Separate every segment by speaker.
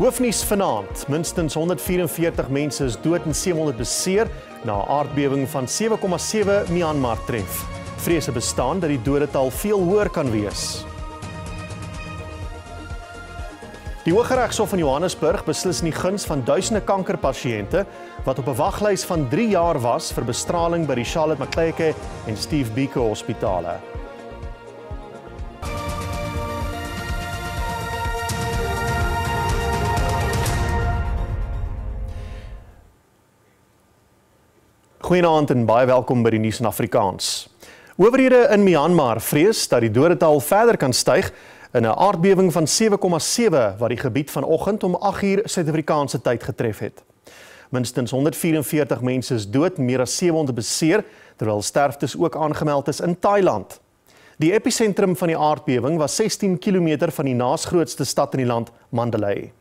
Speaker 1: Hoofnuus vanaand, minstens 144 mense is dood en 700 beseer na 'n aardbewing van 7,7 Myanmar tref. Vrese bestaan dat die dodetal veel hoër kan wees. Die Hooggeregshof in Johannesburg beslis in die guns van duisende kankerpasiënte wat op 'n waglys van 3 jaar was vir bestraling by die Charlotte Maxeke en Steve Biko hospitale. Goeienaand en baie welkom by die nuus in Afrikaans. Owerhede in Myanmar vrees dat die dodetal verder kan styg in 'n aardbewing van 7,7 wat die gebied vanoggend om 8:00 Suid-Afrikaanse tyd getref het. Minstens 144 mense is dood en meer as 700 beseer, terwyl sterftes ook aangemeld is in Thailand. Die episentrum van die aardbewing was 16 km van die naasgrootste stad in die land, Mandalay.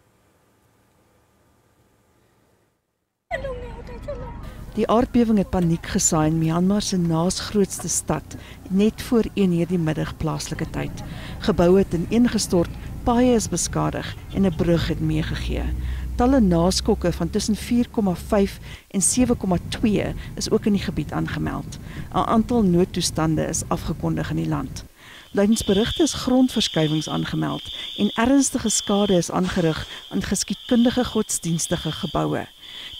Speaker 2: Die aardbewing het paniek gesaai in Myanmar se naasgrootste stad, net voor 1:00 die middag plaaslike tyd. Geboue het ineengestort, paaie is beskadig en 'n brug het meegegee. Talle naskokke van tussen 4,5 en 7,2 is ook in die gebied aangemeld. 'n Aantal noodtoestande is afgekondig in die land. Lydens berigte is grondverskuiwings aangemeld en ernstige skade is aangerig aan geskiedkundige godsdienstige geboue.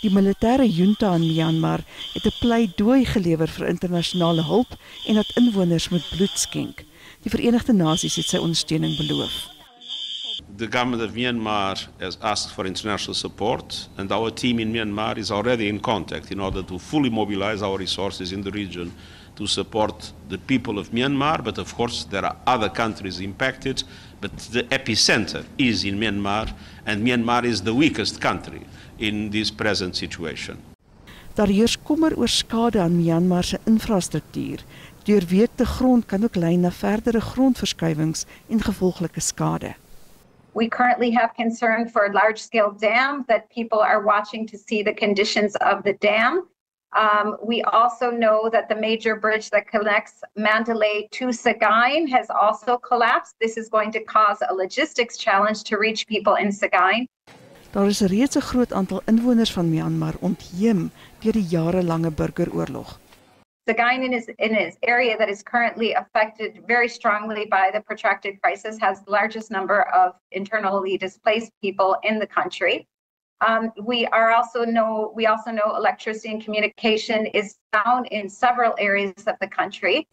Speaker 2: Die militêre junta in Myanmar het 'n pleidooi gelewer vir internasionale hulp en dat inwoners moet bloed skenk. Die Verenigde Nasies het sy ondersteuning beloof.
Speaker 3: The government of Myanmar has asked for international support, and our team in Myanmar is already in contact in order to fully mobilize our resources in the region to support the people of Myanmar. But of course, there are other countries impacted, but the epicenter is in Myanmar, and Myanmar is the weakest country in this present situation.
Speaker 2: Daar heers kommer oor skade aan Myanmar se infrastruktuur. Deurweekte grond kan ook lei na verdere grondverskuiwings en gevolglike skade.
Speaker 4: We currently have concern for a large-scale dam that people are watching to see the conditions of the dam. We also know that the major bridge that connects Mandalay to Sagaing has also collapsed. This is going to cause a logistics challenge to reach people in Sagaing.
Speaker 2: Daar is reeds 'n groot aantal inwoners van Myanmar ontheem deur die jarelange burgeroorlog.
Speaker 4: Sagaing in its area that is currently affected very strongly by the protracted crisis has the largest number of internally displaced people in the country. We also know electricity and communication is down in several areas of the country.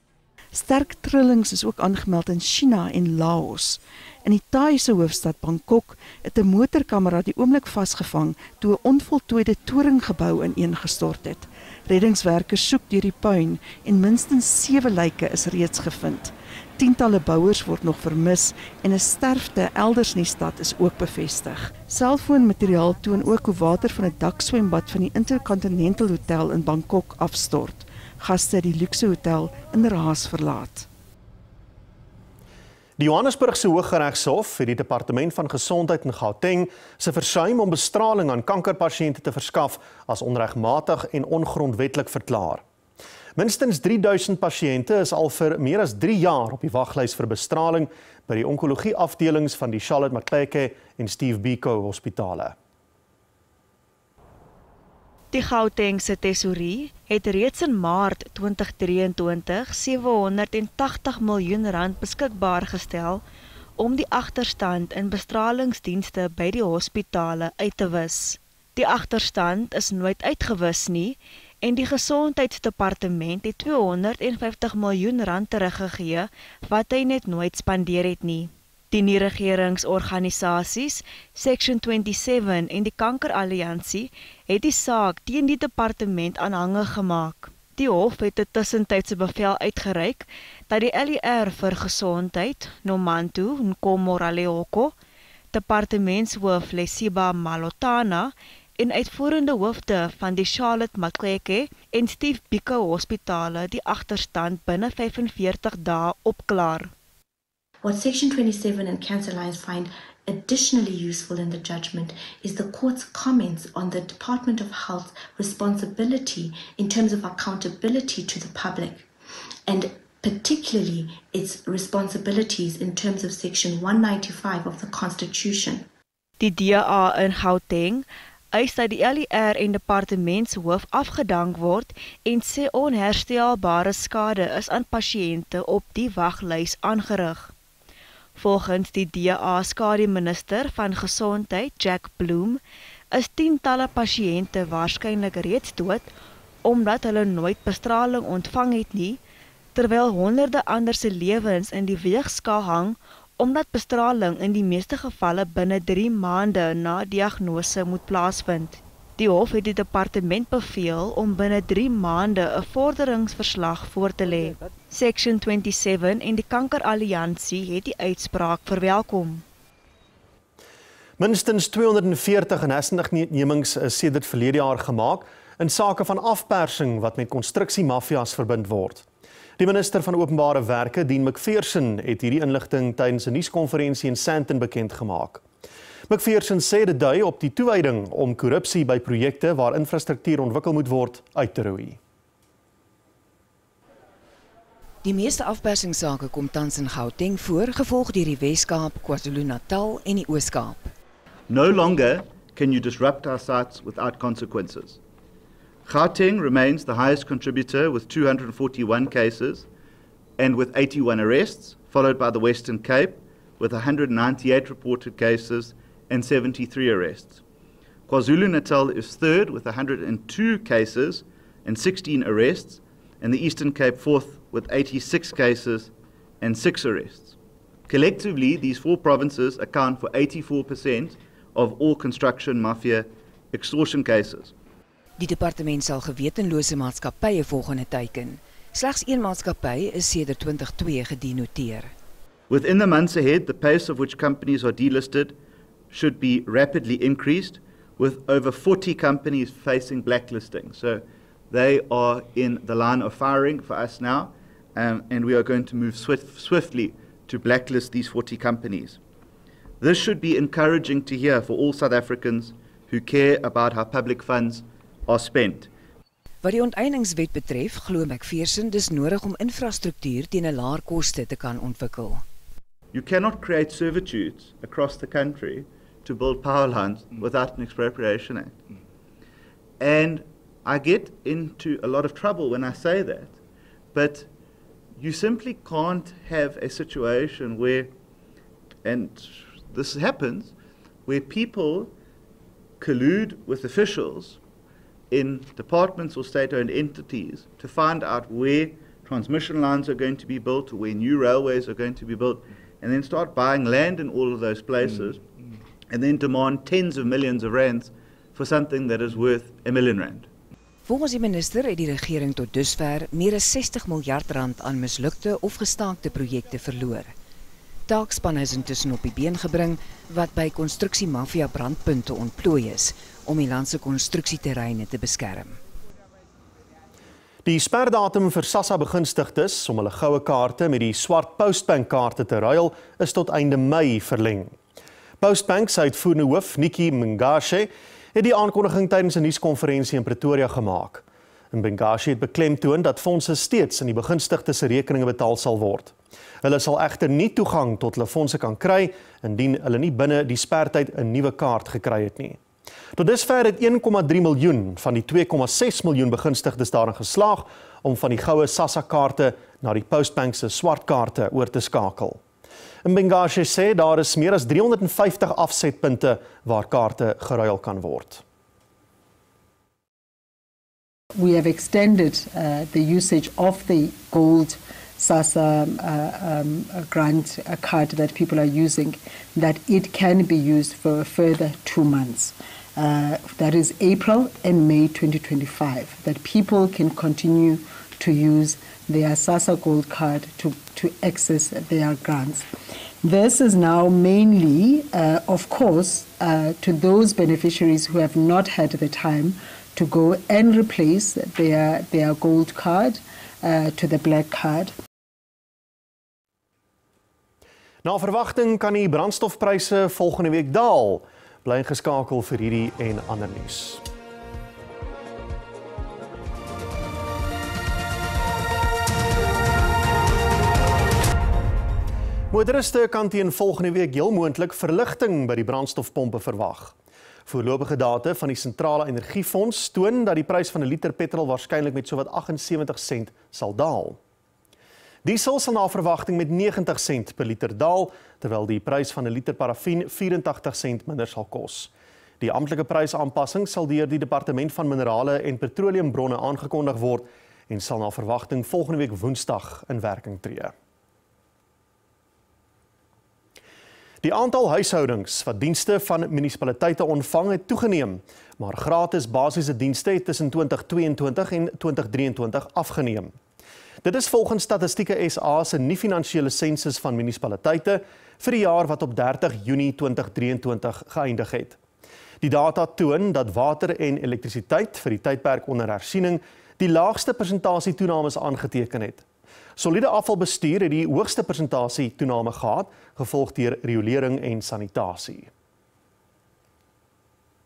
Speaker 2: Sterk trillings is ook aangemeld in China en Laos. In die Thaise hoofstad Bangkok het 'n motorkamera die oomblik vasgevang toe 'n onvoltooide toringgebou ineengestort het. Reddingswerkers soek deur die puin en minstens 7 lyke is reeds gevind. Tientalle bouers word nog vermis en 'n sterfte elders in die stad is ook bevestig. Selfoonmateriaal toon ook hoe water van 'n dakswembad van die Intercontinental Hotel in Bangkok afstort. Gaste die luukse hotel in raas verlaat.
Speaker 1: Die Johannesburgse Hooggeregshof het die Departement van Gesondheid in Gauteng se versuim om bestraling aan kankerpasiënte te verskaf as onregmatig en ongrondwetlik verklaar. Minstens 3000 pasiënte is al vir meer as 3 jaar op die waglys vir bestraling by die onkologie afdelings van die Charlotte Maxeke en Steve Biko hospitale.
Speaker 5: Die Gautengse Tesourie het reeds in Maart 2023 R780 miljoen beskikbaar gestel om die agterstand in bestralingsdienste by die hospitale uit te wis. Die agterstand is nooit uitgewis nie en die Gesondheidsdepartement het R250 miljoen teruggegee wat hy net nooit spandeer het nie. Die nie-regeringsorganisasies, Section 27 en die Kankeralliansie het die saak teen die departement aanhangig gemaak. Die hof het 'n tussentydse bevel uitgereik dat die LER vir Gesondheid, Nomantu Nkomoraleoko, departementshoof Lesiba Malotana en uitvoerende hoofde van die Charlotte Maxeke en Steve Biko hospitale die agterstand binne 45 dae opklaar.
Speaker 6: What Section 27 and Cancer Alliance find additionally useful in the judgment is the court's comments on the Department of Health's responsibility in terms of accountability to the public, and particularly its responsibilities in terms of Section 195 of the Constitution.
Speaker 5: Die DA in Gauteng eis dat die LER en departementshoof afgedank word en sê onherstelbare skade is aan pasiënte op die waglys aangerig. Volgens die DA skademinister van Gesondheid, Jack Bloem, is tientalle pasiënte waarskynlik reeds dood omdat hulle nooit bestraling ontvang het nie, terwyl honderde ander se lewens in die weegskaal hang omdat bestraling in die meeste gevalle binne 3 maande na diagnose moet plaasvind. Die hof het die departement beveel om binne 3 maande 'n vorderingsverslag voor te lê. Section 27 en die Kankeralliansie het die uitspraak verwelkom.
Speaker 1: Minstens 240 inhegtenisnemings is sedert verlede jaar gemaak in sake van afpersing wat met konstruksiemafias verbind word. Die minister van Openbare Werke, Dean McPherson, het hierdie inligting tydens 'n nuuskonferensie in Sandton bekend gemaak. McPherson sê dit dui op die toewyding om korrupsie by projekte waar infrastruktuur ontwikkel moet word uit te roei.
Speaker 7: Die meeste afpersingssake kom tans in Gauteng voor, gevolg deur die Wes-Kaap, KwaZulu-Natal en die Oos-Kaap.
Speaker 8: No longer can you disrupt our sites without consequences. Gauteng remains the highest contributor with 241 cases and with 81 arrests, followed by the Western Cape with 198 reported cases and 73 arrests. KwaZulu-Natal is third with 102 cases and 16 arrests, and the Eastern Cape fourth with 86 cases and 6 arrests. Collectively, these 4 provinces account for 84% of all construction mafia extortion cases.
Speaker 7: Die departement sal gewetenlose maatskappye volgende teiken. Slegs 1 maatskappy is sedert 2002 gedenoteer.
Speaker 8: Within the months ahead, the pace of which companies are delisted should be rapidly increased, with over 40 companies facing blacklisting. So they are in the line of firing for us now, and we are going to move swiftly to blacklist these 40 companies. This should be encouraging to hear for all South Africans who care about how public funds are spent.
Speaker 7: Wat die onteieningswet betref, glo McPherson dis nodig om infrastruktuur teen 'n laer koste te kan ontwikkel.
Speaker 8: You cannot create servitudes across the country to build power lines without an expropriation act. And I get into a lot of trouble when I say that, but you simply can't have a situation where, and this happens, where people collude with officials in departments or state-owned entities to find out where transmission lines are going to be built, or where new railways are going to be built, and then start buying land in all of those places, and then demand tens of millions of rands for something that is worth R1 million.
Speaker 7: Volgens die minister het die regering tot dusver meer as R60 miljard aan mislukte of gestaakte projekte verloor. Taakspanne is intussen op die been gebring wat by konstruksiemafia brandpunte ontplooi is om die land se konstruksieterreine te beskerm.
Speaker 1: Die sperdatum vir SASSA begunstigdes om hulle goue kaarte met die swart Postbank kaarte te ruil is tot einde Mei verleng. Postbank se uitvoerende hoof, Nikki Mngashe, het die aankondiging tydens 'n nuuskonferensie in Pretoria gemaak. Mngashe het beklemtoon dat fondse steeds in die begunstigdes se rekeninge betaal sal word. Hulle sal egter nie toegang tot hulle fondse kan kry indien hulle nie binne die spertyd 'n nuwe kaart gekry het nie. Tot dusver het 1,3 miljoen van die 2,6 miljoen begunstigdes daarin geslaag om van die goue SASSA kaarte na die Postbank se swart kaarte oor te skakel. Mngashe sê daar is meer as 350 afsetpunte waar kaarte geruil kan word.
Speaker 9: We have extended the usage of the gold SASSA grant card that people are using, that it can be used for a further 2 months. That is April and May 2025, that people can continue to use their SASSA gold card to access their grants. This is now mainly, of course, to those beneficiaries who have not had the time to go and replace their gold card to the black card.
Speaker 1: Na verwagting kan die brandstofpryse volgende week daal. Bly geskakel vir hierdie en ander nuus. Motoriste kan teen volgende week heel moontlik verligting by die brandstofpompe verwag. Voorlopige data van die Sentrale Energiefonds toon dat die prys van 'n liter petrol waarskynlik met sowat 78 sent sal daal. Diesel sal na verwagting met 90 sent per liter daal, terwyl die prys van 'n liter parafien 84 sent minder sal kos. Die amptelike prysaanpassing sal deur die Departement van Minerale en Petroleumbronne aangekondig word en sal na verwagting volgende week Woensdag in werking tree. Die aantal huishoudings wat dienste van munisipaliteite ontvang het toegeneem, maar gratis basiese dienste het tussen 2022 en 2023 afgeneem. Dit is volgens Statistieke SA se nie-finansiële sensus van munisipaliteite vir die jaar wat op 30 Junie 2023 geëindig het. Die data toon dat water en elektrisiteit vir die tydperk onder hersiening die laagste persentasie toenames aangeteken het. Soliede afvalbestuur het die hoogste persentasie toename gehad, gevolg deur riolering en sanitasie.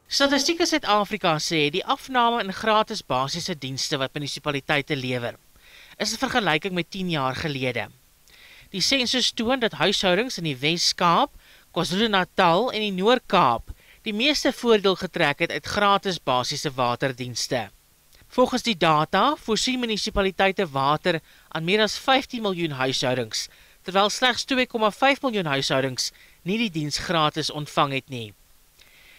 Speaker 10: Statistieke Suid-Afrika sê die afname in gratis basiese dienste wat munisipaliteite lewer, is 'n vergelyking met 10 jaar gelede. Die sensus toon dat huishoudings in die Wes-Kaap, KwaZulu-Natal en die Noord-Kaap die meeste voordeel getrek het uit gratis basiese waterdienste. Volgens die data voorsien munisipaliteite water aan meer as 15 miljoen huishoudings, terwyl slegs 2,5 miljoen huishoudings nie die diens gratis ontvang het nie.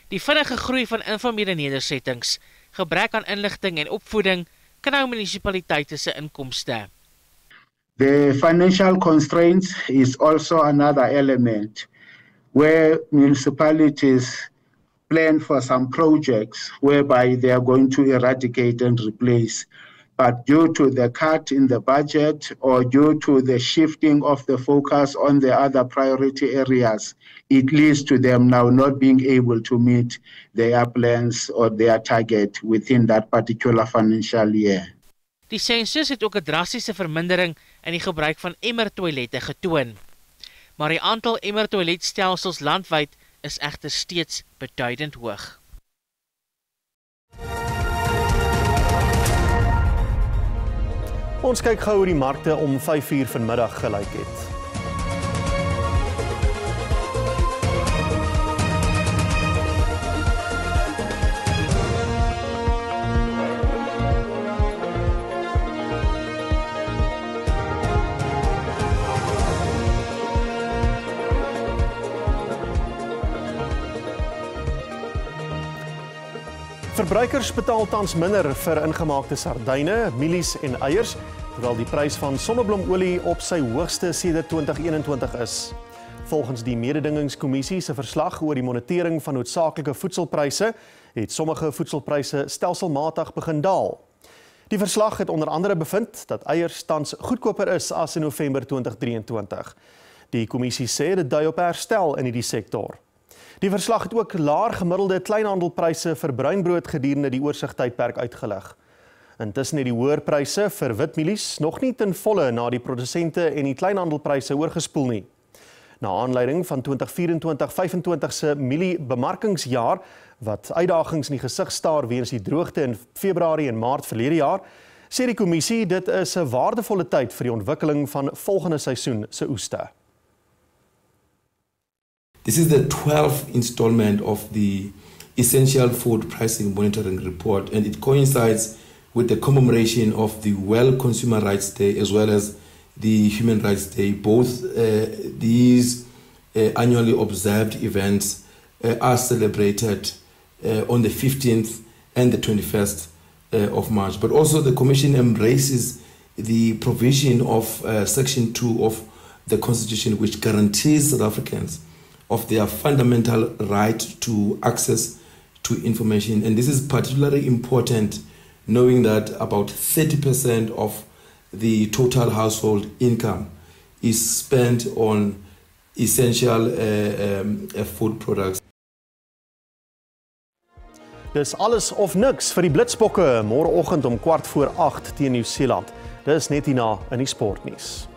Speaker 10: Die vinnige groei van informele nedersettings, gebrek aan inligting en opvoeding, knou munisipaliteite se inkomste.
Speaker 11: The financial constraints is also another element where municipalities plan for some projects whereby they are going to eradicate and replace. But due to the cut in the budget or due to the shifting of the focus on the other priority areas, it leads to them now not being able to meet their plans or their target within that particular financial year.
Speaker 10: Die sensus het ook 'n drastiese vermindering in die gebruik van emmertoilette getoon. Maar die aantal emmertoiletstelsels landwyd is egter steeds beduidend hoog.
Speaker 1: Ons kyk gou hoe die markte om 5:00 vanmiddag gelyk het. Verbruikers betaal tans minder vir ingemaakte sardyne, mielies en eiers, terwyl die prys van sonneblomolie op sy hoogste sedert 2021 is. Volgens die mededingingskommissie se verslag oor die monitering van noodsaaklike voedselpryse, het sommige voedselpryse stelselmatig begin daal. Die verslag het onder andere bevind dat eiers tans goedkoper is as in November 2023. Die kommissie sê dit dui op herstel in die sektor. Die verslag het ook laer gemiddelde kleinhandelpryse vir bruinbrood gedurende die oorsigtydperk uitgelig. Intussen het die hoër pryse vir witmielies nog nie ten volle na die produsente en die kleinhandelpryse oorgespoel nie. Na aanleiding van 2024-25 se mieliebemarkingsjaar, wat uitdagings in die gesig staar weens die droogte in Februarie en Maart verlede jaar, sê die kommissie dit is 'n waardevolle tyd vir die ontwikkeling van volgende seisoen se oeste.
Speaker 12: This is the 12th installment of the Essential Food Pricing Monitoring Report, and it coincides with the commemoration of the World Consumer Rights Day as well as the Human Rights Day. Both these annually observed events are celebrated on the 15th and the 21st of March. But also the Commission embraces the provision of Section 2 of the Constitution, which guarantees South Africans of their fundamental right to access to information. And this is particularly important knowing that about 30% of the total household income is spent on essential food products.
Speaker 1: Dis alles of niks vir die Blitsbokke môreoggend om 7:15 teen Nieu-Seeland. Dis net hierna in die sportnuus.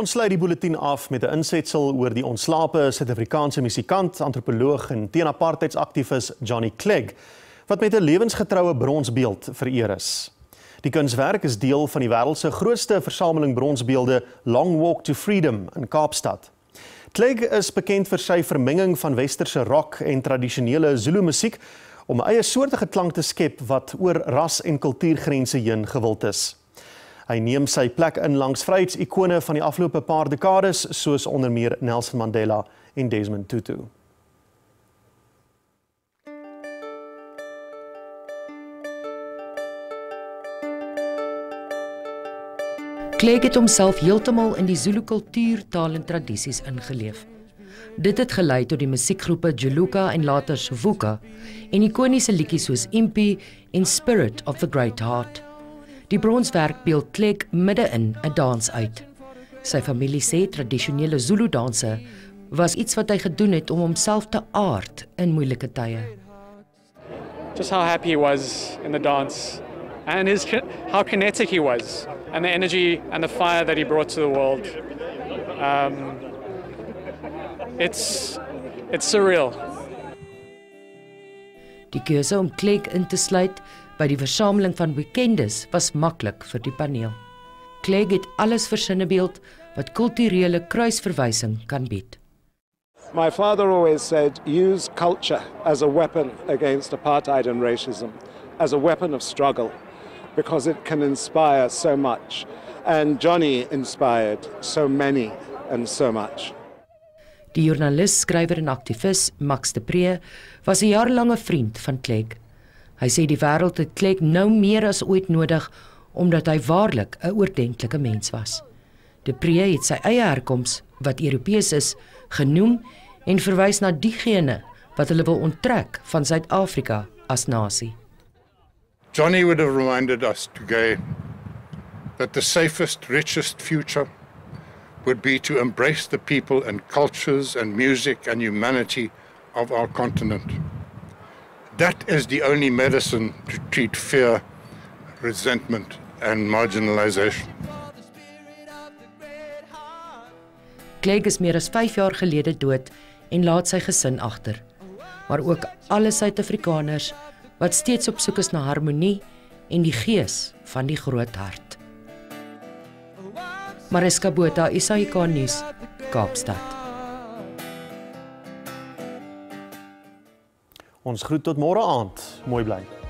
Speaker 1: Ons sluit die bulletin af met 'n insetsel oor die ontslape Suid-Afrikaanse musikant, antropoloog en teen-apartheidsaktivis Johnny Clegg, wat met 'n lewensgetroue bronsbeeld vereer is. Die kunswerk is deel van die wêreld se grootste versameling bronsbeelde Long Walk to Freedom in Kaapstad. Clegg is bekend vir sy vermenging van westerse rock en tradisionele Zulu musiek om 'n eie soortige klank te skep wat oor ras- en kultuurgrense heen gewild is. Hy neem sy plek in langs vryheidsikone van die afgelope paar dekades, soos onder meer Nelson Mandela en Desmond Tutu.
Speaker 13: Clegg het homself heeltemal in die Zulu kultuur, taal en tradisies ingeleef. Dit het gelei tot die musiekgroepe Juluka en later Sovuka en ikoniese liedjies soos Impi en Spirit of the Great Heart. Die bronswerk beeld Clegg midde-in 'n dans uit. Sy familie sê tradisionele Zulu danse was iets wat hy gedoen het om homself te aard in moeilike tye.
Speaker 14: Just how happy he was in the dance and how kinetic he was and the energy and the fire that he brought to the world. It's surreal.
Speaker 13: Die keuse om Clegg in te sluit by die versameling van bekendes was maklik vir die paneel. Clegg het alles versinnebeeld wat kulturele kruisverwysing kan bied.
Speaker 15: My father always said, use culture as a weapon against apartheid and racism, as a weapon of struggle, because it can inspire so much. And Johnny inspired so many and so much.
Speaker 13: Die joernalis, skrywer en aktivis Max de Pre was 'n jarelange vriend van Clegg. Hy sê die wêreld het Clegg nou meer as ooit nodig omdat hy waarlik 'n oordentlike mens was. De Pre het sy eie herkoms, wat Europees is, genoem en verwys na diegene wat hulle wil onttrek van Suid-Afrika as nasie.
Speaker 16: Johnny would have reminded us today that the safest, richest future would be to embrace the people and cultures and music and humanity of our continent. That is the only medicine to treat fear, resentment and marginalization.
Speaker 13: Clegg is meer as 5 jaar gelede dood en laat sy gesin agter, maar ook alle Suid-Afrikaners wat steeds op soek is na harmonie en die gees van die groot hart. Mariska Botha, SAK nuus, Kaapstad.
Speaker 1: Ons groet tot môre aand. Mooi bly.